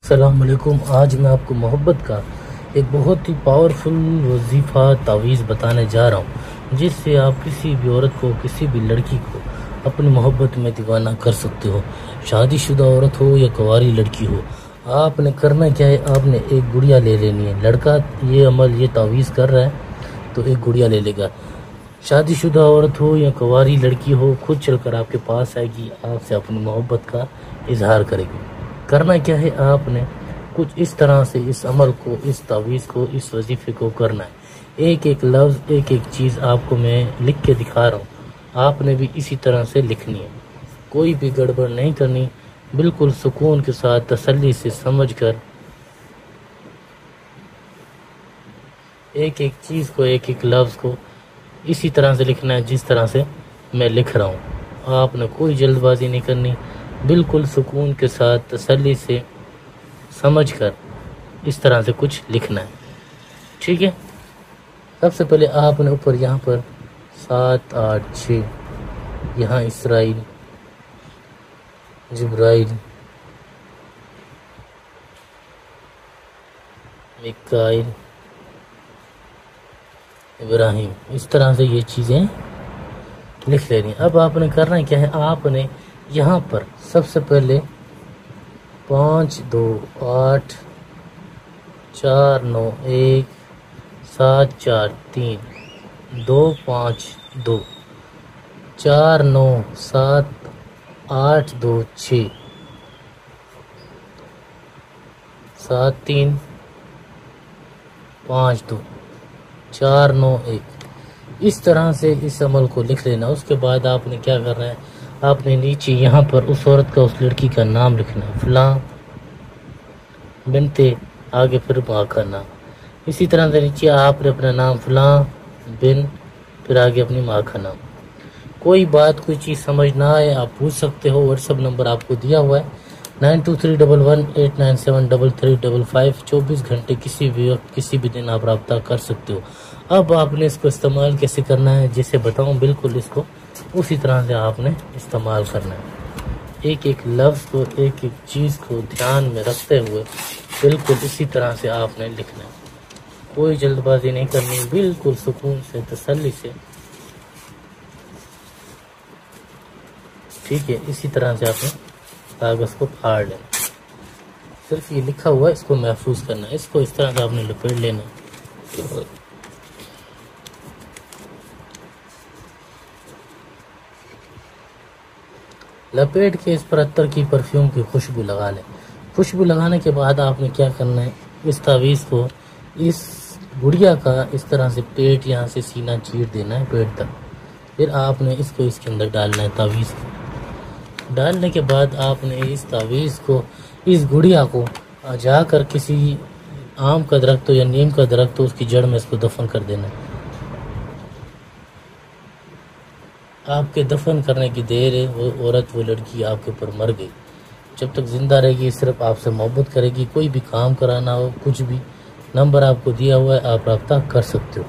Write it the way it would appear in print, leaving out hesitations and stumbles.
अस्सलाम वालेकुम। आज मैं आपको मोहब्बत का एक बहुत ही पावरफुल वजीफ़ा तावीज़ बताने जा रहा हूँ, जिससे आप किसी भी औरत को, किसी भी लड़की को अपनी मोहब्बत में दीवाना कर सकते हो। शादीशुदा औरत हो या कुंवारी लड़की हो, आपने करना क्या है, आपने एक गुड़िया ले लेनी है। लड़का ये अमल, ये तावीज़ कर रहा है तो एक गुड़िया ले लेगा। शादीशुदा औरत हो या कुंवारी लड़की हो, खुद चलकर आपके पास आएगी, आपसे अपनी मोहब्बत का इजहार करेगी। करना क्या है, आपने कुछ इस तरह से इस अमल को, इस तावीज़ को, इस वजीफे को करना है। एक एक लफ्ज़, एक एक चीज़ आपको मैं लिख के दिखा रहा हूँ, आपने भी इसी तरह से लिखनी है। कोई भी गड़बड़ नहीं करनी, बिल्कुल सुकून के साथ, तसल्ली से समझ कर एक एक चीज़ को, एक एक लफ्ज़ को इसी तरह से लिखना है जिस तरह से मैं लिख रहा हूँ। आपने कोई जल्दबाजी नहीं करनी, बिल्कुल सुकून के साथ, तसल्ली से समझ कर इस तरह से कुछ लिखना है, ठीक है। सबसे पहले आपने ऊपर यहाँ पर 7 8 6, यहाँ इसराइल, जिब्राइल, मिकाइल, इब्राहिम, इस तरह से ये चीज़ें लिख लेनी। अब आपने करना क्या है, आपने यहाँ पर सबसे पहले 5 2 8 4 9 1 7 4 3 2 5 2 4 9 7 8 2 6 7 3 5 2 4 9 1, इस तरह से इस अमल को लिख लेना। उसके बाद आपने क्या करना है, आपने नीचे यहाँ पर उस औरत का, उस लड़की का नाम लिखना है, फलां बिनते, आगे फिर माँ का नाम। इसी तरह से नीचे आपने अपना नाम फलां बिन, फिर आगे अपनी माँ का नाम। कोई बात, कोई चीज़ समझ ना आए, आप पूछ सकते हो। व्हाट्सअप नंबर आपको दिया हुआ है 923118973355। 24 घंटे किसी भी वक्त, किसी भी दिन आप रब्ता कर सकते हो। अब आपने इसको इस्तेमाल कैसे करना है, जैसे बताऊं, बिल्कुल इसको उसी तरह से आपने इस्तेमाल करना है। एक एक लफ्ज़ को, एक एक चीज़ को ध्यान में रखते हुए बिल्कुल इसी तरह से आपने लिखना है। कोई जल्दबाजी नहीं करनी, बिल्कुल सुकून से, तसल्ली से, ठीक है। इसी तरह से आपने कागज़ को फाड़ लेना। सिर्फ ये लिखा हुआ है, इसको महफूज करना है। इसको इस तरह से आपने लपेट लेना। लपेट के इस पर अत्तर की, परफ्यूम की खुशबू लगा लें। खुशबू लगाने के बाद आपने क्या करना है, इस तावीज़ को, इस गुड़िया का इस तरह से पेट, यहाँ से सीना चीर देना है पेट तक। फिर आपने इसको इसके अंदर डालना है। तावीज़ को डालने के बाद आपने इस तावीज़ को, इस गुड़िया को जाकर किसी आम का दरख्त हो या नीम का दरख्त हो, उसकी जड़ में इसको दफन कर देना है। आपके दफन करने की देर है, वो औरत, वो लड़की आपके ऊपर मर गई। जब तक जिंदा रहेगी सिर्फ आपसे मोहब्बत करेगी। कोई भी काम कराना हो, कुछ भी, नंबर आपको दिया हुआ है, आप रब्ता कर सकते हो।